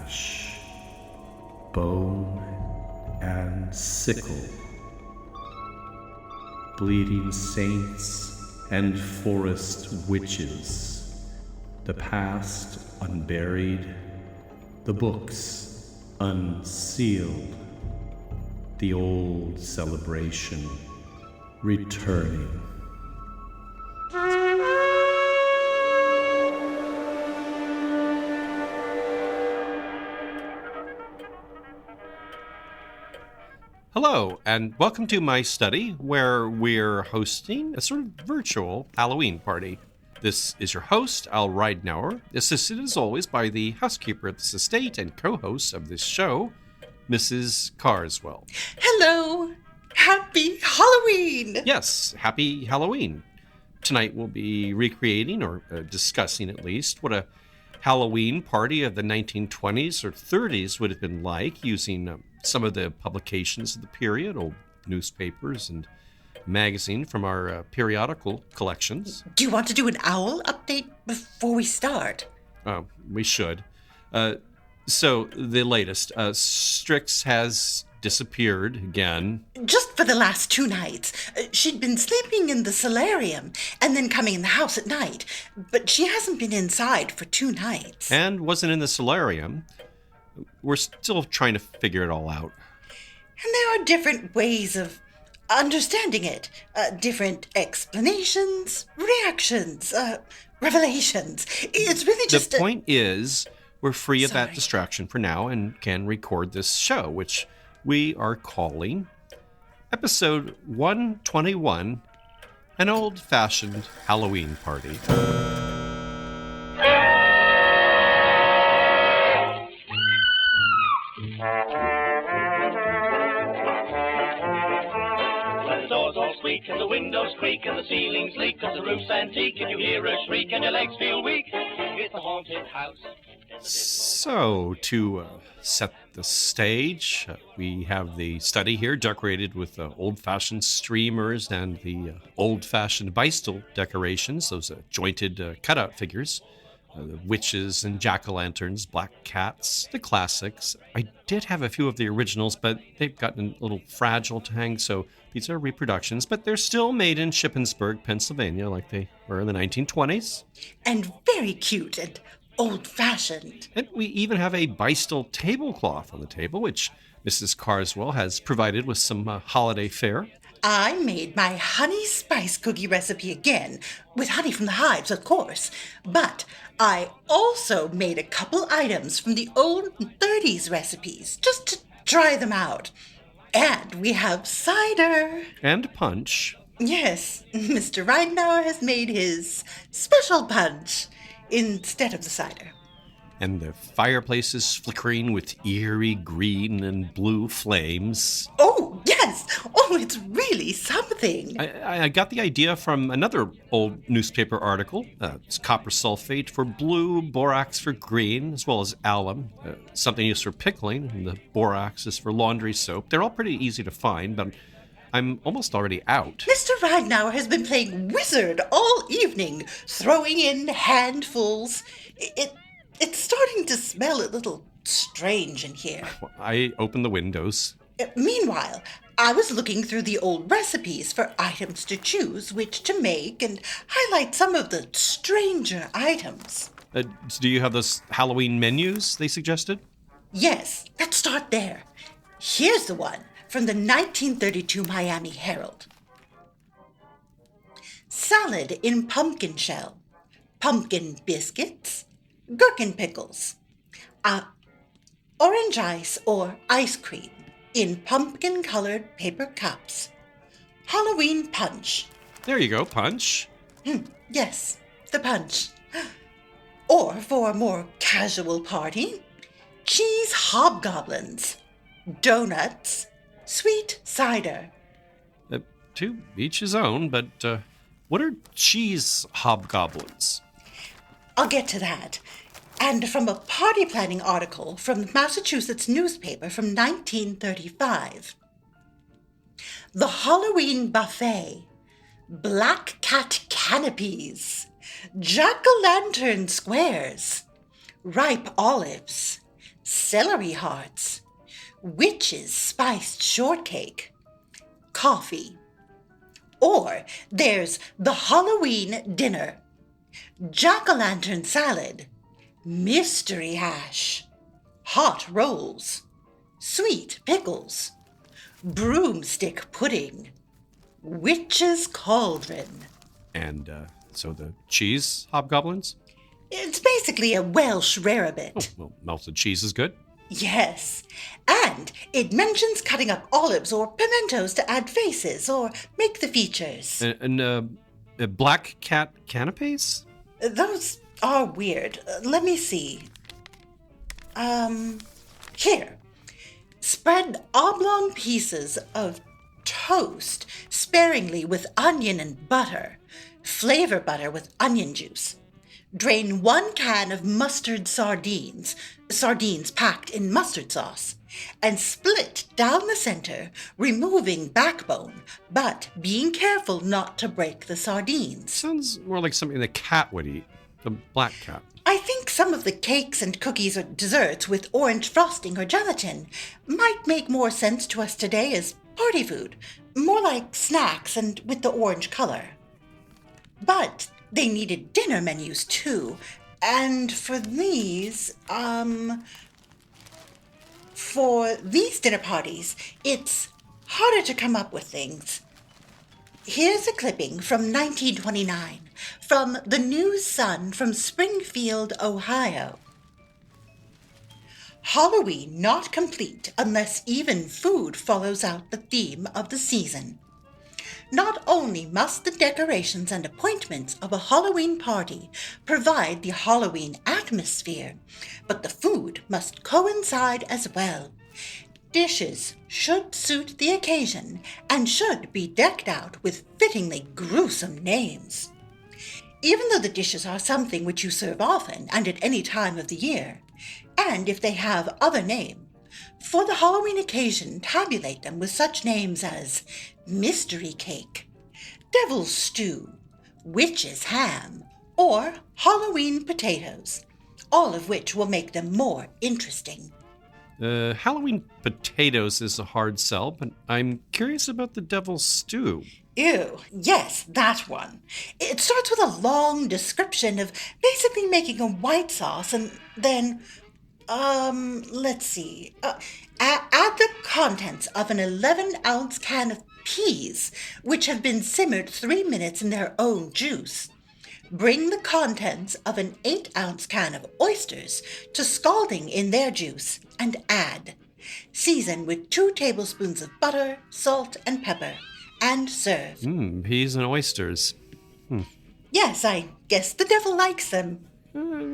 ash, bone and sickle, bleeding saints and forest witches, the past unburied, the books unsealed, the old celebration returning. Hello, and welcome to my study, where we're hosting a sort of virtual Halloween party. This is your host, Al Ridenauer, assisted as always by the housekeeper at this estate and co-host of this show, Mrs. Carswell. Hello! Happy Halloween! Yes, happy Halloween. Tonight we'll be recreating, or discussing at least, what a Halloween party of the 1920s or 30s would have been like, using some of the publications of the period, old newspapers and magazine from our periodical collections. Do you want to do an owl update before we start? We should. So, the latest. Strix has disappeared again. Just for the last 2 nights. She'd been sleeping in the solarium and then coming in the house at night. But she hasn't been inside for 2 nights. And wasn't in the solarium. We're still trying to figure it all out. And there are different ways of understanding it. Different explanations, reactions, revelations. It's really just the point is, we're free of that distraction for now and can record this show, which we are calling Episode 121, An Old-Fashioned Halloween Party. The doors all squeak and the windows creak and the ceilings leak 'cause the roof's antique and you hear a shriek and your legs feel weak. It's a haunted house. So, to set the stage, we have the study here decorated with old-fashioned streamers and the old-fashioned Beistel decorations, those jointed cutout figures, the witches and jack-o'-lanterns, black cats, the classics. I did have a few of the originals, but they've gotten a little fragile to hang, so these are reproductions, but they're still made in Shippensburg, Pennsylvania, like they were in the 1920s. And very cute and old-fashioned. And we even have a Beistel tablecloth on the table, which Mrs. Carswell has provided with some holiday fare. I made my honey spice cookie recipe again, with honey from the hives, of course. But I also made a couple items from the old 30s recipes, just to try them out. And we have cider. And punch. Yes, Mr. Ridenauer has made his special punch instead of the cider. And the fireplace is flickering with eerie green and blue flames. Oh, yes! Oh, it's really something. I got the idea from another old newspaper article. It's copper sulfate for blue, borax for green, as well as alum, something used for pickling, and the borax is for laundry soap. They're all pretty easy to find, but I'm almost already out. Mr. Ridenauer has been playing wizard all evening, throwing in handfuls. It's starting to smell a little strange in here. I opened the windows. Meanwhile, I was looking through the old recipes for items to choose, which to make, and highlight some of the stranger items. Do you have those Halloween menus they suggested? Yes, let's start there. Here's the one from the 1932 Miami Herald. Salad in pumpkin shell, pumpkin biscuits, gherkin pickles, orange ice or ice cream in pumpkin-colored paper cups, Halloween punch. There you go, punch. Yes, the punch. Or for a more casual party, cheese hobgoblins, donuts, sweet cider. To each his own, but what are cheese hobgoblins? I'll get to that. And from a party planning article from the Massachusetts newspaper from 1935. The Halloween buffet, black cat canopies, jack-o'-lantern squares, ripe olives, celery hearts, witch's spiced shortcake, coffee. Or there's the Halloween dinner, jack-o'-lantern salad, mystery hash, hot rolls, sweet pickles, broomstick pudding, witch's cauldron. And so the cheese hobgoblins? It's basically a Welsh rarebit. Oh, well, melted cheese is good. Yes, and it mentions cutting up olives or pimentos to add faces or make the features. And black cat canapes? Those are weird. Let me see. Here. Spread oblong pieces of toast sparingly with onion and butter. Flavor butter with onion juice. Drain 1 can of mustard sardines packed in mustard sauce, and split down the center, removing backbone, but being careful not to break the sardines. Sounds more like something the cat would eat, the black cat. I think some of the cakes and cookies or desserts with orange frosting or gelatin might make more sense to us today as party food, more like snacks and with the orange color. But they needed dinner menus too, and for these dinner parties, it's harder to come up with things. Here's a clipping from 1929 from the News Sun from Springfield, Ohio. Halloween not complete unless even food follows out the theme of the season. Not only must the decorations and appointments of a Halloween party provide the Halloween atmosphere, but the food must coincide as well. Dishes should suit the occasion and should be decked out with fittingly gruesome names. Even though the dishes are something which you serve often and at any time of the year, and if they have other name, for the Halloween occasion tabulate them with such names as mystery cake, devil's stew, witch's ham, or Halloween potatoes, all of which will make them more interesting. Halloween potatoes is a hard sell, but I'm curious about the devil's stew. Ew, yes, that one. It starts with a long description of basically making a white sauce and then, let's see. Add the contents of an 11-ounce can of peas, which have been simmered 3 minutes in their own juice. Bring the contents of an 8-ounce can of oysters to scalding in their juice and add. Season with 2 tablespoons of butter, salt, and pepper, and serve. Peas and oysters. Yes, I guess the devil likes them.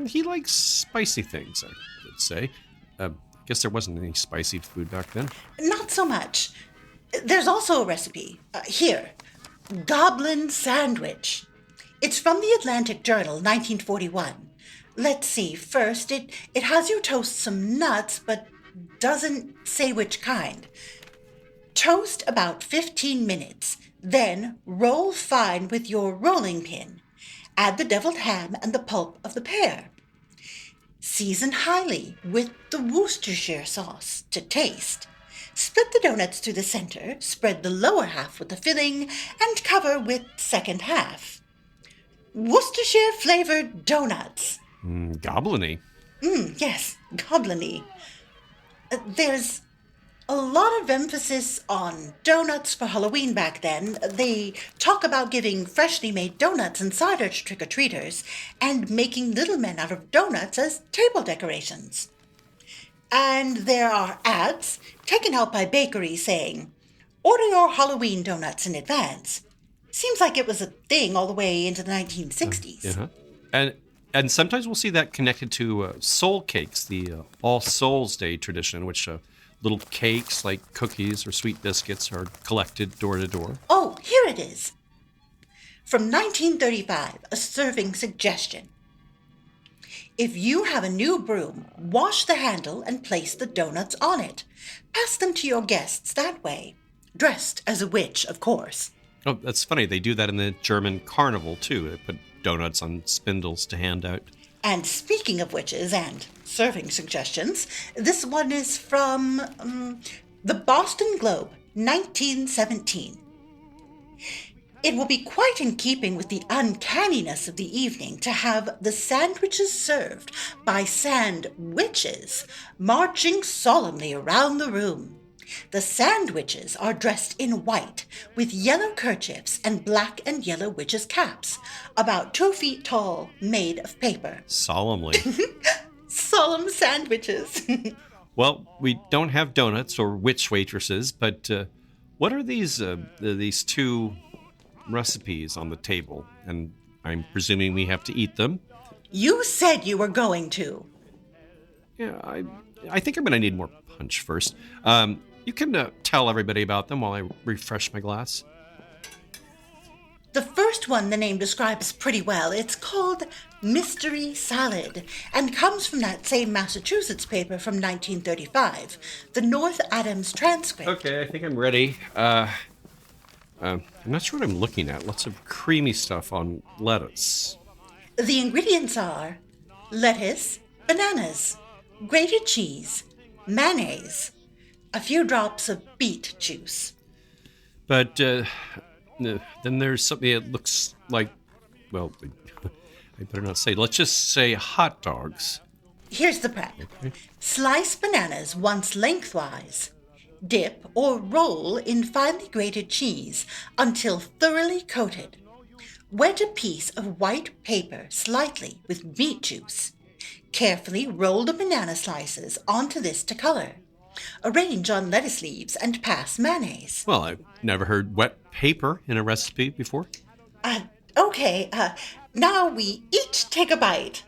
He likes spicy things, I would say. Guess there wasn't any spicy food back then. Not so much. There's also a recipe. Here. Goblin sandwich. It's from the Atlantic Journal, 1941. Let's see. First, it has you toast some nuts, but doesn't say which kind. Toast about 15 minutes. Then roll fine with your rolling pin. Add the deviled ham and the pulp of the pear. Season highly with the Worcestershire sauce to taste. Split the donuts through the center, spread the lower half with the filling, and cover with second half. Worcestershire flavored donuts. Goblin-y. Yes, goblin-y. There's a lot of emphasis on donuts for Halloween back then. They talk about giving freshly made donuts and cider to trick-or-treaters and making little men out of donuts as table decorations. And there are ads taken out by bakeries saying, order your Halloween donuts in advance. Seems like it was a thing all the way into the 1960s. And sometimes we'll see that connected to soul cakes, the All Souls Day tradition, which little cakes like cookies or sweet biscuits are collected door to door. Oh, here it is. From 1935, a serving suggestion. If you have a new broom, wash the handle and place the donuts on it. Pass them to your guests that way. Dressed as a witch, of course. Oh, that's funny. They do that in the German carnival, too. They put donuts on spindles to hand out. And speaking of witches and serving suggestions, this one is from the Boston Globe, 1917. It will be quite in keeping with the uncanniness of the evening to have the sandwiches served by sand witches marching solemnly around the room. The sandwiches are dressed in white with yellow kerchiefs and black and yellow witches' caps, about 2 feet tall, made of paper. Solemnly. Solemn sandwiches. Well, we don't have donuts or witch waitresses, but what are these two recipes on the table? And I'm presuming we have to eat them. You said you were going to. Yeah, I think I'm going to need more punch first. You can tell everybody about them while I refresh my glass. The first one the name describes pretty well. It's called Mystery Salad and comes from that same Massachusetts paper from 1935, the North Adams Transcript. Okay, I think I'm ready. I'm not sure what I'm looking at. Lots of creamy stuff on lettuce. The ingredients are lettuce, bananas, grated cheese, mayonnaise, a few drops of beet juice. But then there's something that looks like, well, I better not say. Let's just say hot dogs. Here's the prep. Okay. Slice bananas once lengthwise. Dip or roll in finely grated cheese until thoroughly coated. Wet a piece of white paper slightly with beet juice. Carefully roll the banana slices onto this to color. Arrange on lettuce leaves and pass mayonnaise. Well, I've never heard wet paper in a recipe before. Okay, now we each take a bite.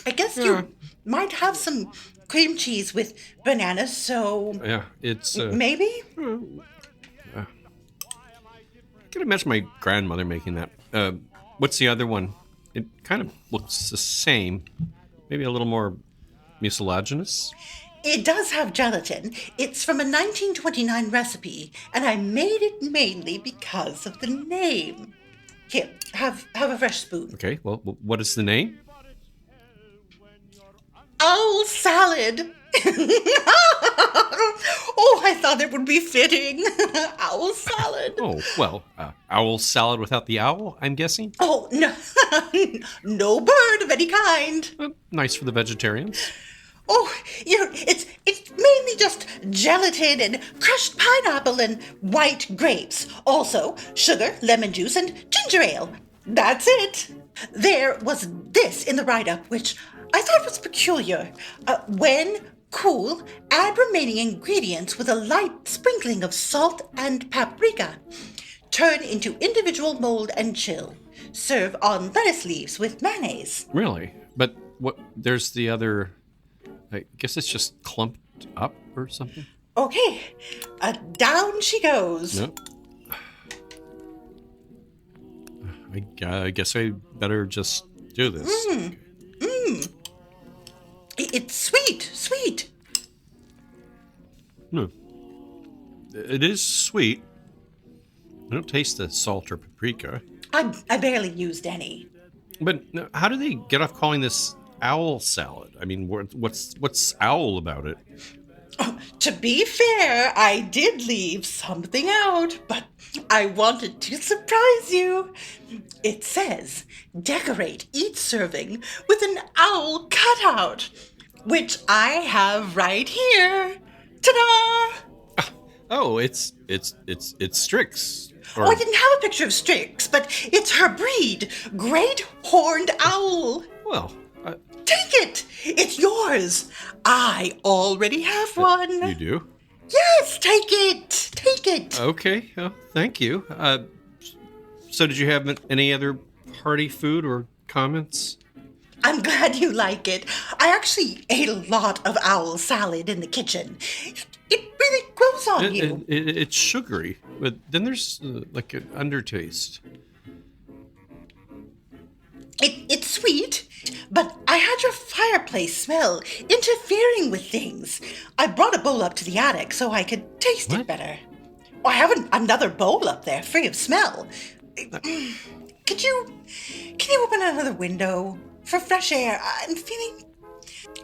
I guess you might have some cream cheese with bananas, so Yeah, it's... maybe? I can imagine my grandmother making that. What's the other one? It kind of looks the same. Maybe a little more mucilaginous. It does have gelatin. It's from a 1929 recipe, and I made it mainly because of the name. Here, have a fresh spoon. Okay, well, what is the name? Owl salad. Oh, I thought it would be fitting. Owl salad. Oh, well, owl salad without the owl, I'm guessing? Oh, no. No bird of any kind. Nice for the vegetarians. Oh, it's mainly just gelatin and crushed pineapple and white grapes. Also, sugar, lemon juice, and ginger ale. That's it. There was this in the write-up, which I thought was peculiar. When cool, add remaining ingredients with a light sprinkling of salt and paprika. Turn into individual mold and chill. Serve on lettuce leaves with mayonnaise. Really? But what? There's the other... I guess it's just clumped up or something? Okay, down she goes. No. I guess I better just do this. It's sweet. No. It is sweet. I don't taste the salt or paprika. I barely used any. But how do they get off calling this owl salad? I mean, what's owl about it? Oh, to be fair, I did leave something out, but I wanted to surprise you. It says, decorate each serving with an owl cutout, which I have right here. Ta-da! Oh, it's Strix. Or, Oh, I didn't have a picture of Strix, but it's her breed, Great Horned Owl. well, Take it! It's yours! I already have one. you do? Yes, take it! Take it! Okay, thank you. So did you have any other party food or comments? I'm glad you like it. I actually ate a lot of owl salad in the kitchen. It really grows on you. It's sugary, but then there's like an undertaste. It's sweet, but I had your fireplace smell interfering with things. I brought a bowl up to the attic so I could taste it better. I have another bowl up there free of smell. Can you open another window for fresh air?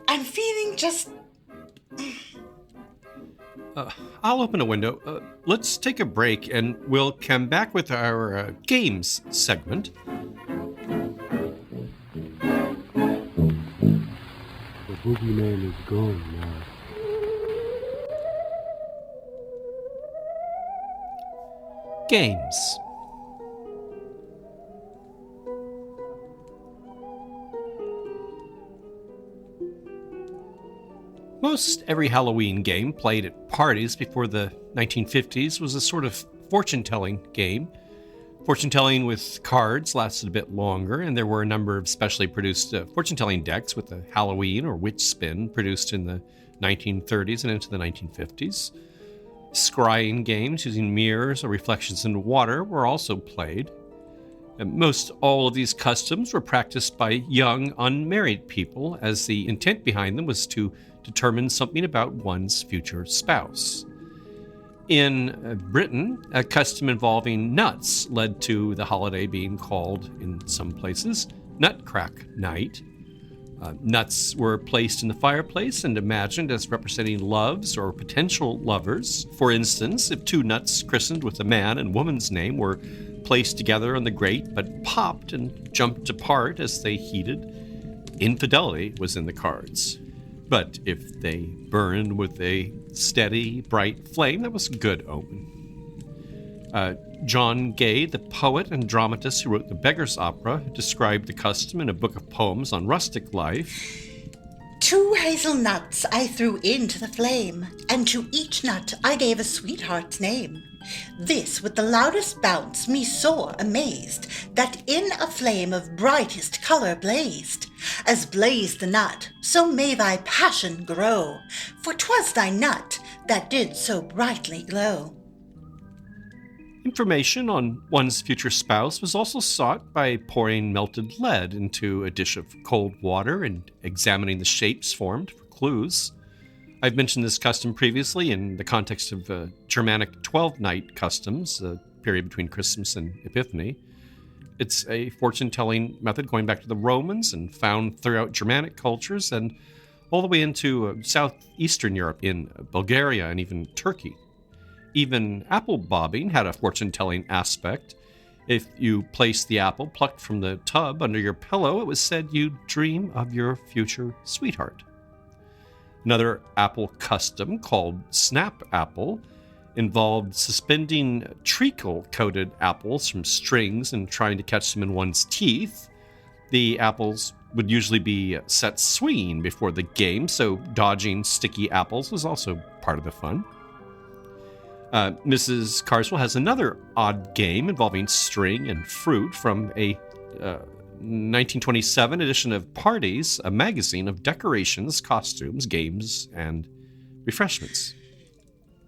I'm feeling just... I'll open a window. Let's take a break and we'll come back with our games segment. The boogeyman is gone now. Games. Most every Halloween game played at parties before the 1950s was a sort of fortune-telling game. Fortune-telling with cards lasted a bit longer, and there were a number of specially produced fortune-telling decks with the Halloween or witch spin produced in the 1930s and into the 1950s. Scrying games using mirrors or reflections in water were also played. And most all of these customs were practiced by young, unmarried people, as the intent behind them was to determine something about one's future spouse. In Britain, a custom involving nuts led to the holiday being called, in some places, Nutcrack Night. Nuts were placed in the fireplace and imagined as representing loves or potential lovers. For instance, if two nuts christened with a man and woman's name were placed together on the grate but popped and jumped apart as they heated, infidelity was in the cards. But if they burned with a steady, bright flame, that was a good omen. John Gay, the poet and dramatist who wrote the Beggar's Opera, described the custom in a book of poems on rustic life. 2 hazelnuts I threw into the flame, and to each nut I gave a sweetheart's name. This with the loudest bounce me sore amazed, that in a flame of brightest color blazed. As blazed the nut, so may thy passion grow, for 'twas thy nut that did so brightly glow. Information on one's future spouse was also sought by pouring melted lead into a dish of cold water and examining the shapes formed for clues. I've mentioned this custom previously in the context of Germanic 12-night customs, a period between Christmas and Epiphany. It's a fortune-telling method going back to the Romans and found throughout Germanic cultures and all the way into southeastern Europe in Bulgaria and even Turkey. Even apple bobbing had a fortune-telling aspect. If you placed the apple plucked from the tub under your pillow, it was said you'd dream of your future sweetheart. Another apple custom, called Snap Apple, involved suspending treacle-coated apples from strings and trying to catch them in one's teeth. The apples would usually be set swinging before the game, so dodging sticky apples was also part of the fun. Mrs. Carswell has another odd game involving string and fruit from a 1927 edition of Parties, a magazine of decorations, costumes, games, and refreshments.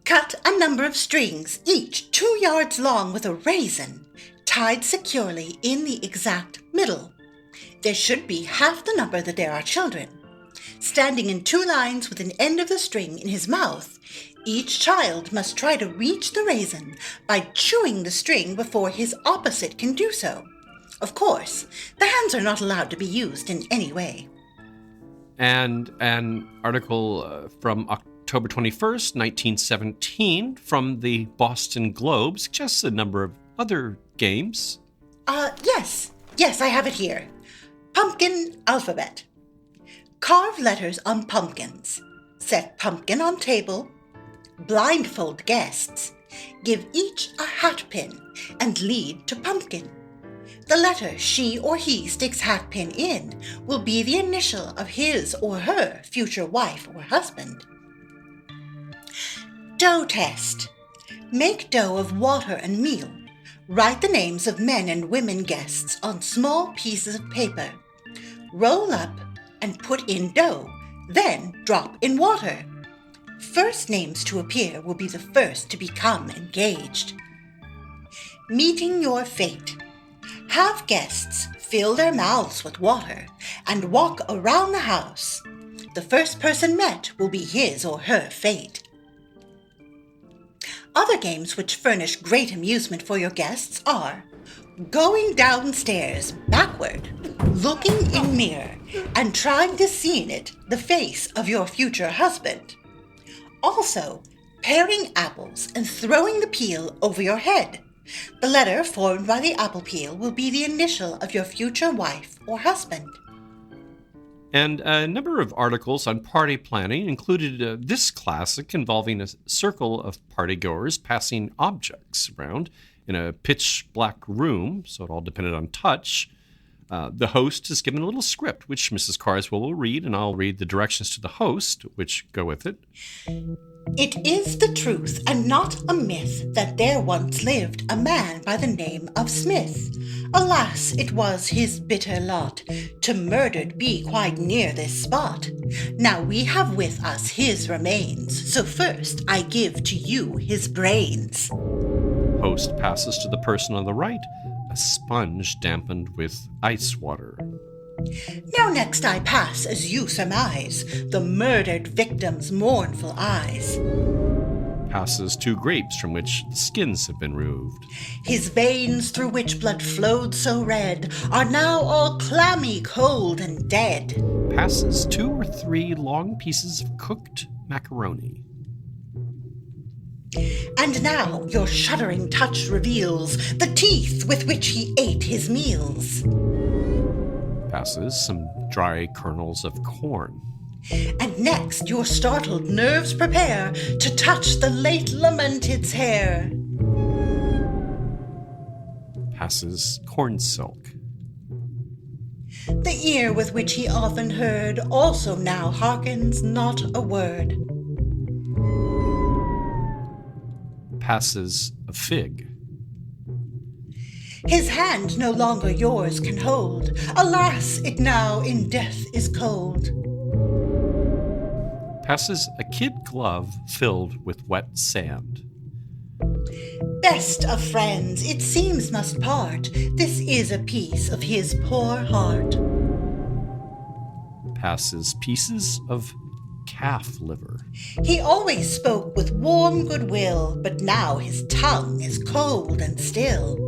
Cut a number of strings, each 2 yards long with a raisin, tied securely in the exact middle. There should be half the number that there are children. Standing in 2 lines with an end of the string in his mouth, each child must try to reach the raisin by chewing the string before his opposite can do so. Of course, the hands are not allowed to be used in any way. And an article from October 21st, 1917, from the Boston Globe suggests a number of other games. Yes, I have it here. Pumpkin alphabet. Carve letters on pumpkins. Set pumpkin on table. Blindfold guests. Give each a hat pin and lead to pumpkin. The letter she or he sticks hat pin in will be the initial of his or her future wife or husband. Dough test. Make dough of water and meal. Write the names of men and women guests on small pieces of paper. Roll up and put in dough, then drop in water. First names to appear will be the first to become engaged. Meeting your fate. Have guests fill their mouths with water and walk around the house. The first person met will be his or her fate. Other games which furnish great amusement for your guests are going downstairs backward, looking in mirror, and trying to see in it the face of your future husband. Also, paring apples and throwing the peel over your head. The letter formed by the apple peel will be the initial of your future wife or husband. And a number of articles on party planning included this classic involving a circle of partygoers passing objects around in a pitch black room, so it all depended on touch. The host is given a little script, which Mrs. Carswell will read, and I'll read the directions to the host, which go with it. It is the truth and not a myth that there once lived a man by the name of Smith. Alas, it was his bitter lot to murdered be quite near this spot. Now we have with us his remains, so first I give to you his brains. Host passes to the person on the right a sponge dampened with ice water. Now next I pass, as you surmise, the murdered victim's mournful eyes. Passes 2 grapes from which the skins have been removed. His veins, through which blood flowed so red, are now all clammy, cold, and dead. Passes 2 or 3 long pieces of cooked macaroni. And now your shuddering touch reveals the teeth with which he ate his meals. Passes some dry kernels of corn. And next your startled nerves prepare to touch the late lamented's hair. Passes corn silk. The ear with which he often heard also now hearkens not a word. Passes a fig. His hand no longer yours can hold. Alas, it now in death is cold. Passes a kid glove filled with wet sand. Best of friends, it seems must part. This is a piece of his poor heart. Passes pieces of calf liver. He always spoke with warm goodwill, but now his tongue is cold and still.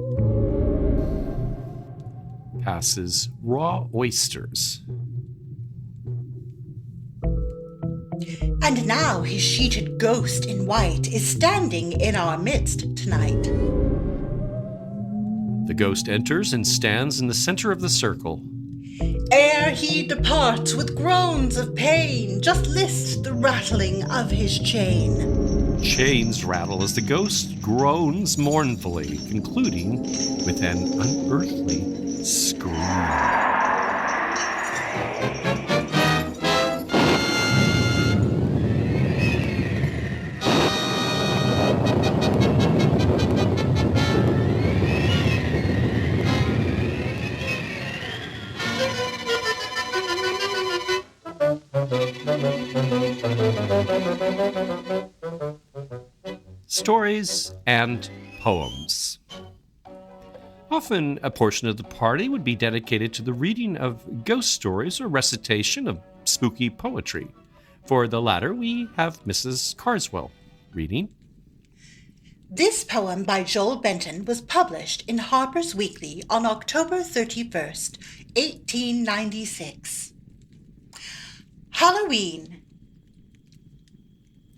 Passes raw oysters. And now his sheeted ghost in white is standing in our midst tonight. The ghost enters and stands in the center of the circle. Ere he departs with groans of pain, just list the rattling of his chain. Chains rattle as the ghost groans mournfully, concluding with an unearthly scream. Stories and poems. Often a portion of the party would be dedicated to the reading of ghost stories or recitation of spooky poetry. For the latter, we have Mrs. Carswell reading. This poem by Joel Benton was published in Harper's Weekly on October 31st, 1896. Halloween.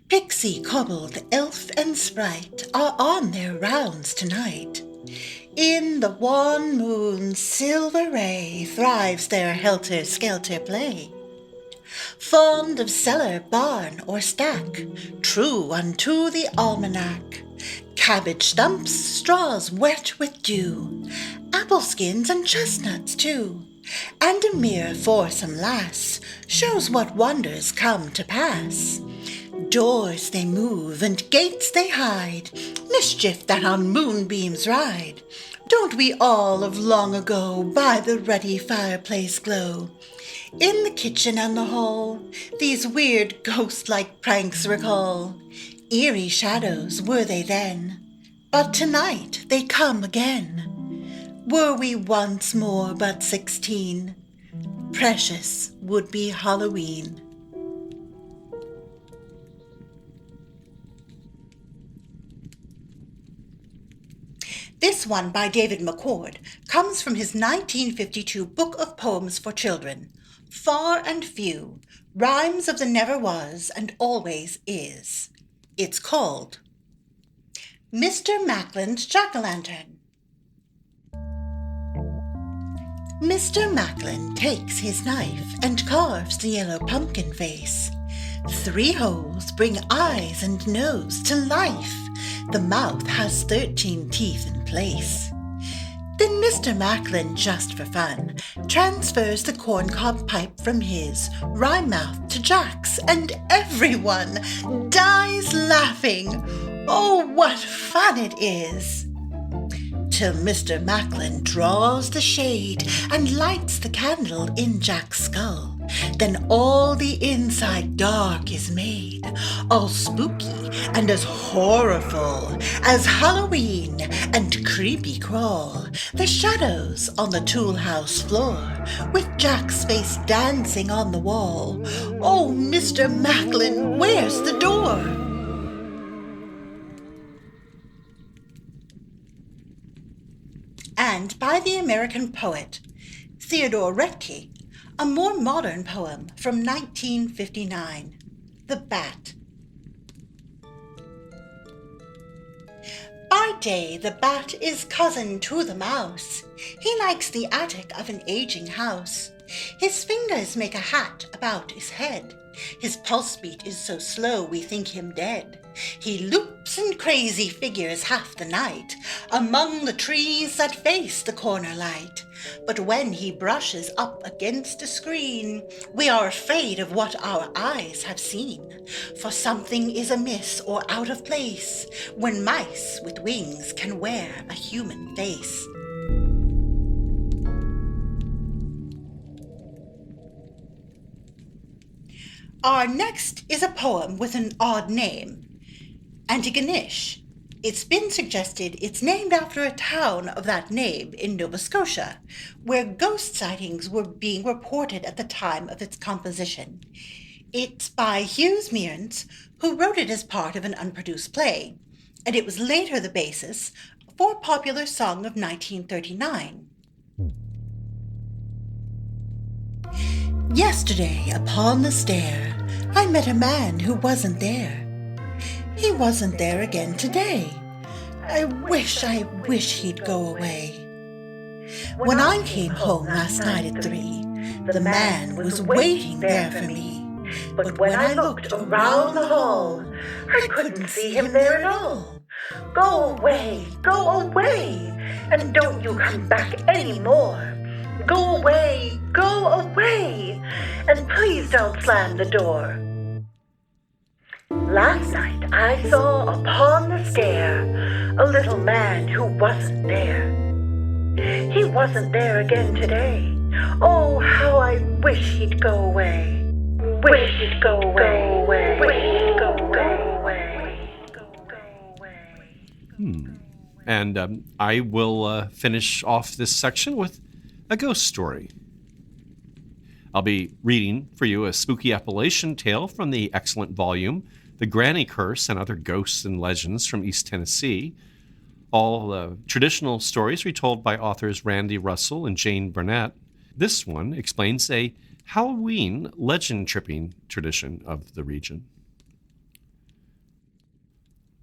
Pixie, kobold, elf, and sprite are on their rounds tonight. In the wan moon's silver ray thrives their helter-skelter play. Fond of cellar, barn, or stack, true unto the almanac. Cabbage stumps, straws wet with dew, apple skins and chestnuts too. And a mere foursome lass shows what wonders come to pass. Doors they move and gates they hide, mischief that on moonbeams ride. Don't we all of long ago by the ruddy fireplace glow? In the kitchen and the hall, these weird ghost-like pranks recall. Eerie shadows were they then, but tonight they come again. Were we once more but 16, precious would-be Halloween. This one by David McCord comes from his 1952 book of poems for children, Far and Few, Rhymes of the Never Was and Always Is. It's called Mr. Macklin's Jack-o'-lantern. Mr. Macklin takes his knife and carves the yellow pumpkin face. 3 holes bring eyes and nose to life. The mouth has 13 teeth in place. Then Mr. Macklin, just for fun, transfers the corncob pipe from his rhyme mouth to Jack's, and everyone dies laughing. Oh, what fun it is! Till Mr. Macklin draws the shade and lights the candle in Jack's skull. Then all the inside dark is made, all spooky and as horrible as Halloween and creepy crawl. The shadows on the tool house floor, with Jack's face dancing on the wall. Oh, Mr. Macklin, where's the door? And by the American poet Theodore Roethke, a more modern poem from 1959, The Bat. By day, the bat is cousin to the mouse. He likes the attic of an aging house. His fingers make a hat about his head. His pulse beat is so slow we think him dead. He loops and crazy figures half the night among the trees that face the corner light. But when he brushes up against a screen, we are afraid of what our eyes have seen. For something is amiss or out of place when mice with wings can wear a human face. Our next is a poem with an odd name, Antigonish. It's been suggested it's named after a town of that name in Nova Scotia, where ghost sightings were being reported at the time of its composition. It's by Hughes Mearns, who wrote it as part of an unproduced play, and it was later the basis for a popular song of 1939. Yesterday, upon the stair, I met a man who wasn't there. He wasn't there again today. I wish he'd go away. When I came home last night at 3, the man was waiting there for me. But when I looked around the hall, I couldn't see him there at all. Go away, and don't you come back anymore. Go away, and please don't slam the door. Last night I saw upon the stair a little man who wasn't there. He wasn't there again today. Oh, how I wish he'd go away. Wish he'd go away. Wish he'd go away. And I will finish off this section with a ghost story. I'll be reading for you a spooky Appalachian tale from the excellent volume, The Granny Curse and Other Ghosts and Legends from East Tennessee. All traditional stories retold by authors Randy Russell and Jane Burnett. This one explains a Halloween legend-tripping tradition of the region.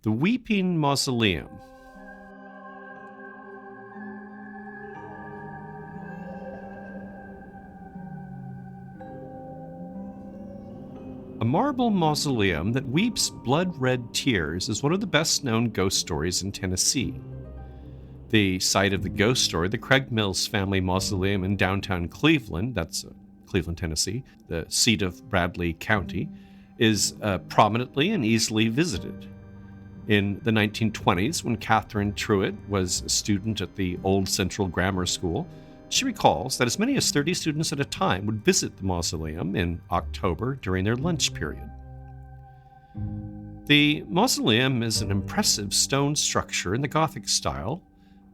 The Weeping Mausoleum. A marble mausoleum that weeps blood-red tears is one of the best-known ghost stories in Tennessee. The site of the ghost story, the Craig Mills Family Mausoleum in downtown Cleveland, that's Cleveland, Tennessee, the seat of Bradley County, is prominently and easily visited. In the 1920s, when Catherine Truitt was a student at the Old Central Grammar School, she recalls that as many as 30 students at a time would visit the mausoleum in October during their lunch period. The mausoleum is an impressive stone structure in the Gothic style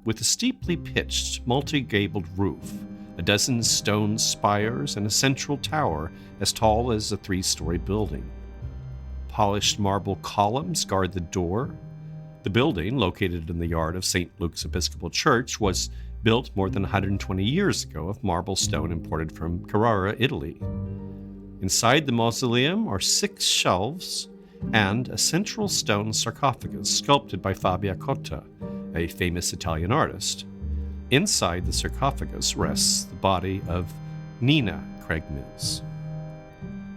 with a steeply pitched, multi-gabled roof a dozen stone spires, and a central tower as tall as a 3-story building. Polished marble columns guard the door. The building, located in the yard of St. Luke's Episcopal Church, was built more than 120 years ago of marble stone imported from Carrara, Italy. Inside the mausoleum are 6 shelves and a central stone sarcophagus sculpted by Fabio Cotta, a famous Italian artist. Inside the sarcophagus rests the body of Nina Craig Mills.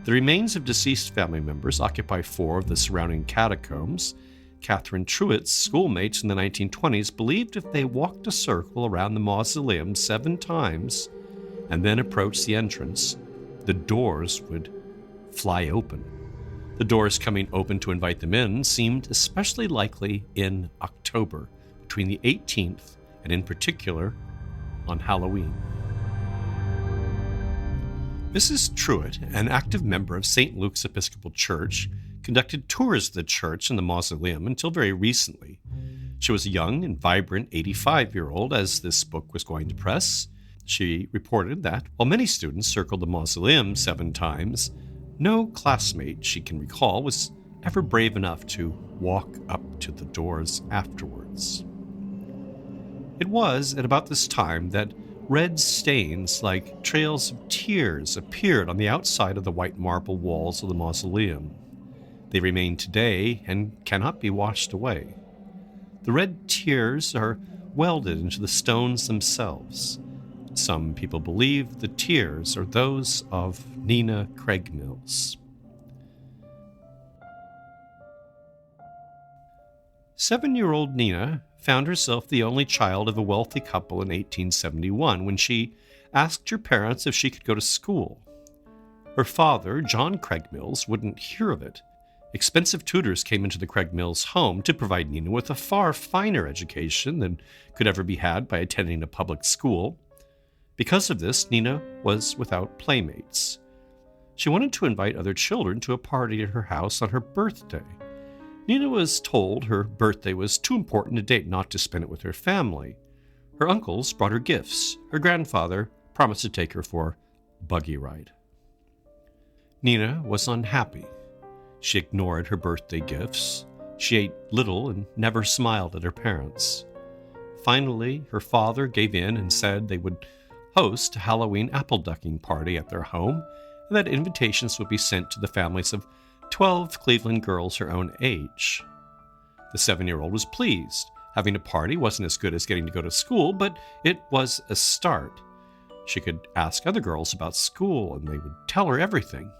The remains of deceased family members occupy 4 of the surrounding catacombs. Catherine Truitt's schoolmates in the 1920s believed if they walked a circle around the mausoleum 7 times and then approached the entrance, the doors would fly open. The doors coming open to invite them in seemed especially likely in October, between the 18th and in particular on Halloween. Mrs. Truitt, an active member of St. Luke's Episcopal Church, conducted tours of the church and the mausoleum until very recently. She was a young and vibrant 85-year-old as this book was going to press. She reported that while many students circled the mausoleum 7 times, no classmate she can recall was ever brave enough to walk up to the doors afterwards. It was at about this time that red stains like trails of tears appeared on the outside of the white marble walls of the mausoleum. They remain today and cannot be washed away. The red tears are welded into the stones themselves. Some people believe the tears are those of Nina Craig Mills. 7-year-old Nina found herself the only child of a wealthy couple in 1871 when she asked her parents if she could go to school. Her father, John Craig Mills, wouldn't hear of it. Expensive tutors came into the Craig Mills home to provide Nina with a far finer education than could ever be had by attending a public school. Because of this, Nina was without playmates. She wanted to invite other children to a party at her house on her birthday. Nina was told her birthday was too important a date not to spend it with her family. Her uncles brought her gifts. Her grandfather promised to take her for a buggy ride. Nina was unhappy. She ignored her birthday gifts. She ate little and never smiled at her parents. Finally, her father gave in and said they would host a Halloween apple ducking party at their home, and that invitations would be sent to the families of 12 Cleveland girls her own age. The 7-year-old was pleased. Having a party wasn't as good as getting to go to school, but it was a start. She could ask other girls about school, and they would tell her everything.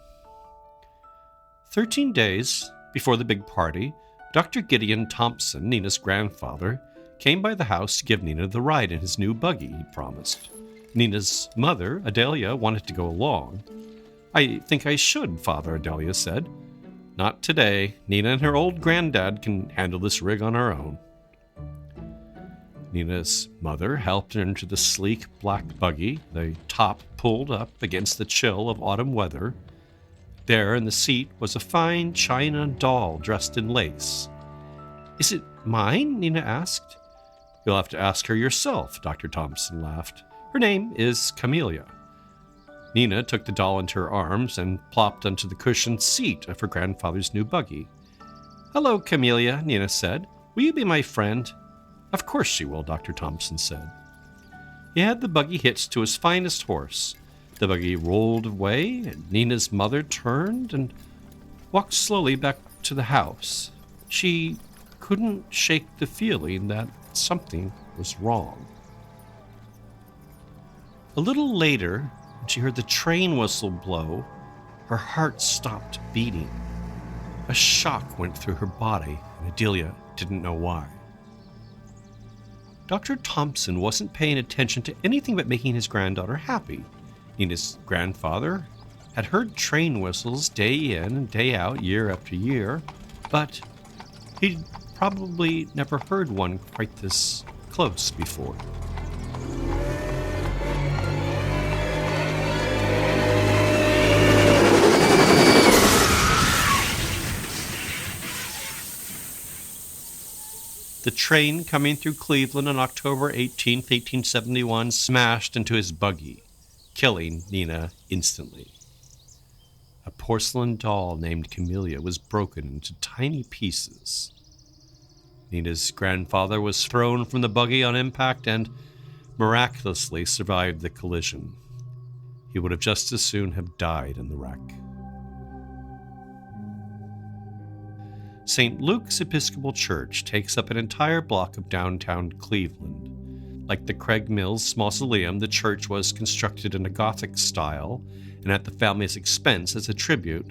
13 days before the big party, Dr. Gideon Thompson, Nina's grandfather, came by the house to give Nina the ride in his new buggy he promised. Nina's mother, Adelia, wanted to go along. "I think I should, Father," Adelia said. "Not today. Nina and her old granddad can handle this rig on her own." Nina's mother helped her into the sleek black buggy, the top pulled up against the chill of autumn weather. There in the seat was a fine china doll dressed in lace. "Is it mine?" Nina asked. "You'll have to ask her yourself," Dr. Thompson laughed. "Her name is Camellia." Nina took the doll into her arms and plopped onto the cushioned seat of her grandfather's new buggy. "Hello, Camellia," Nina said. "Will you be my friend?" "Of course she will," Dr. Thompson said. He had the buggy hitched to his finest horse. The buggy rolled away, and Nina's mother turned and walked slowly back to the house. She couldn't shake the feeling that something was wrong. A little later, when she heard the train whistle blow, her heart stopped beating. A shock went through her body, and Adelia didn't know why. Dr. Thompson wasn't paying attention to anything but making his granddaughter happy. Nina's grandfather had heard train whistles day in and day out, year after year, but he'd probably never heard one quite this close before. The train coming through Cleveland on October 18, 1871, smashed into his buggy. killing Nina instantly. A porcelain doll named Camellia was broken into tiny pieces. Nina's grandfather was thrown from the buggy on impact and miraculously survived the collision. He would have just as soon have died in the wreck. St. Luke's Episcopal Church takes up an entire block of downtown Cleveland. Like the Craig Mills Mausoleum, the church was constructed in a Gothic style and at the family's expense as a tribute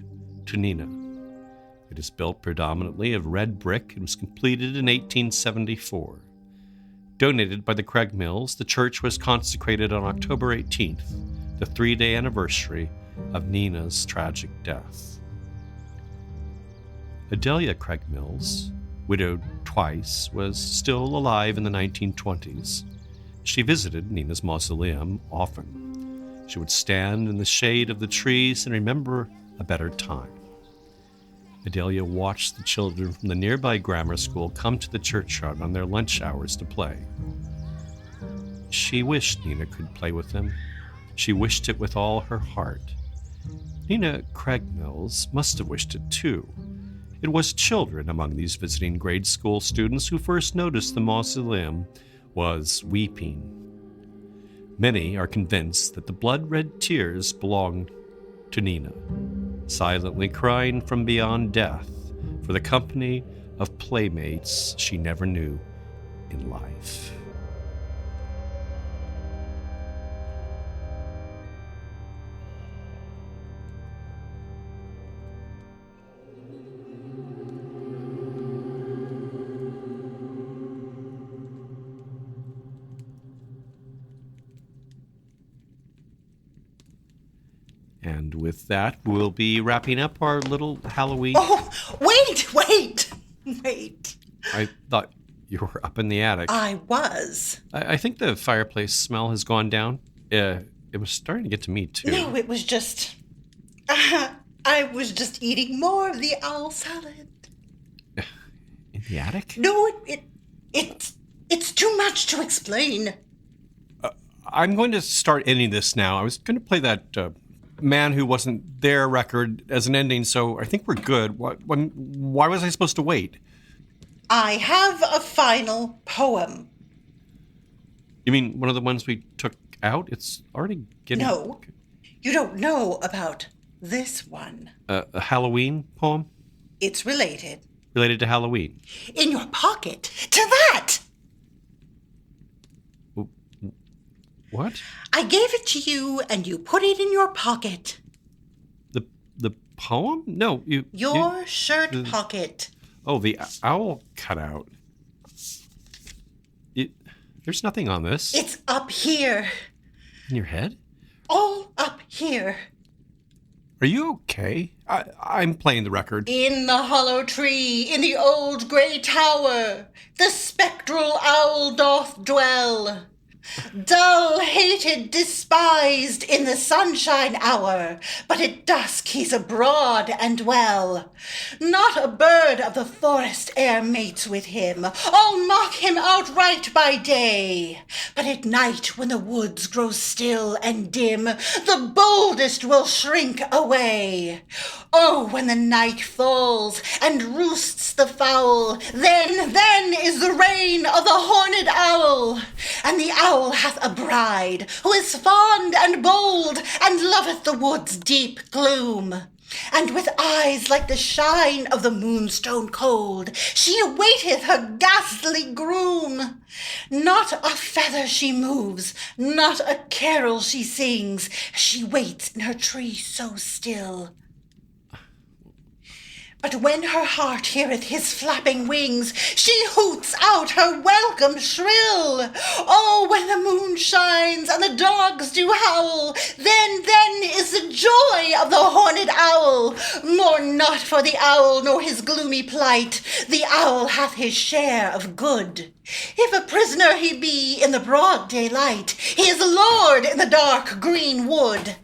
to Nina. It is built predominantly of red brick and was completed in 1874. Donated by the Craig Mills, the church was consecrated on October 18th, the 3-day anniversary of Nina's tragic death. Adelia Craig Mills, widowed twice, was still alive in the 1920s. She visited Nina's mausoleum often. She would stand in the shade of the trees and remember a better time. Adelia watched the children from the nearby grammar school come to the churchyard on their lunch hours to play. She wished Nina could play with them. She wished it with all her heart. Nina Craig Mills must have wished it too. It was children among these visiting grade school students who first noticed the mausoleum was weeping. Many are convinced that the blood-red tears belonged to Nina, silently crying from beyond death for the company of playmates she never knew in life. And with that, we'll be wrapping up our little Halloween. Oh, wait! I thought you were up in the attic. I was. I think the fireplace smell has gone down. It was starting to get to me, too. No, it was just... I was just eating more of the owl salad. In the attic? No, it's too much to explain. I'm going to start ending this now. I was going to play that Man Who Wasn't There record as an ending, so I think we're good. Why was I supposed to wait? I have a final poem. You mean one of the ones we took out? It's already getting... No, you don't know about this one. A Halloween poem? It's related. Related to Halloween? In your pocket. To that! What? I gave it to you, and you put it in your pocket. The poem? No, Your shirt pocket. Oh, the owl cutout. There's nothing on this. It's up here. In your head? All up here. Are you okay? I'm playing the record. In the hollow tree, in the old grey tower, the spectral owl doth dwell. Dull, hated, despised in the sunshine hour, but at dusk he's abroad and well. Not a bird of the forest e'er mates with him, all mock him outright by day. But at night, when the woods grow still and dim, the boldest will shrink away. Oh, when the night falls and roosts the fowl, then is the reign of the horned owl. And the owl hath a bride, who is fond and bold, and loveth the wood's deep gloom. And with eyes like the shine of the moonstone cold, she awaiteth her ghastly groom. Not a feather she moves, not a carol she sings, she waits in her tree so still. But when her heart heareth his flapping wings, she hoots out her welcome shrill. Oh, when the moon shines and the dogs do howl, then is the joy of the horned owl. Mourn not for the owl nor his gloomy plight, the owl hath his share of good. If a prisoner he be in the broad daylight, he is lord in the dark green wood.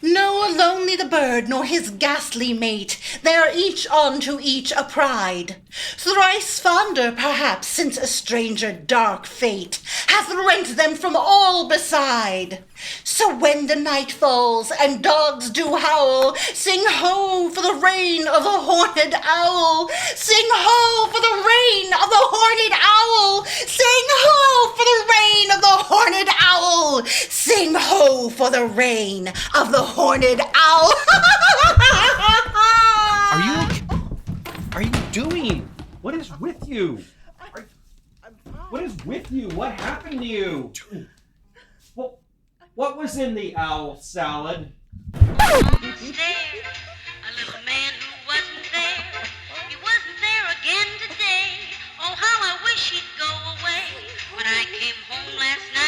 No lonely the bird nor his ghastly mate, they are each unto each a pride. Thrice fonder, perhaps, since a stranger dark fate hath rent them from all beside. So when the night falls and dogs do howl, sing ho for the reign of the horned owl. Sing ho for the reign of the horned owl. Sing ho for the reign of the horned owl. Sing ho for the reign of the horned owl. Are you okay? Are you doing? What is with you? What is with you? What happened to you? What was in the owl salad? On the stairs, a little man who wasn't there. He wasn't there again today. Oh, how I wish he'd go away. When I came home last night,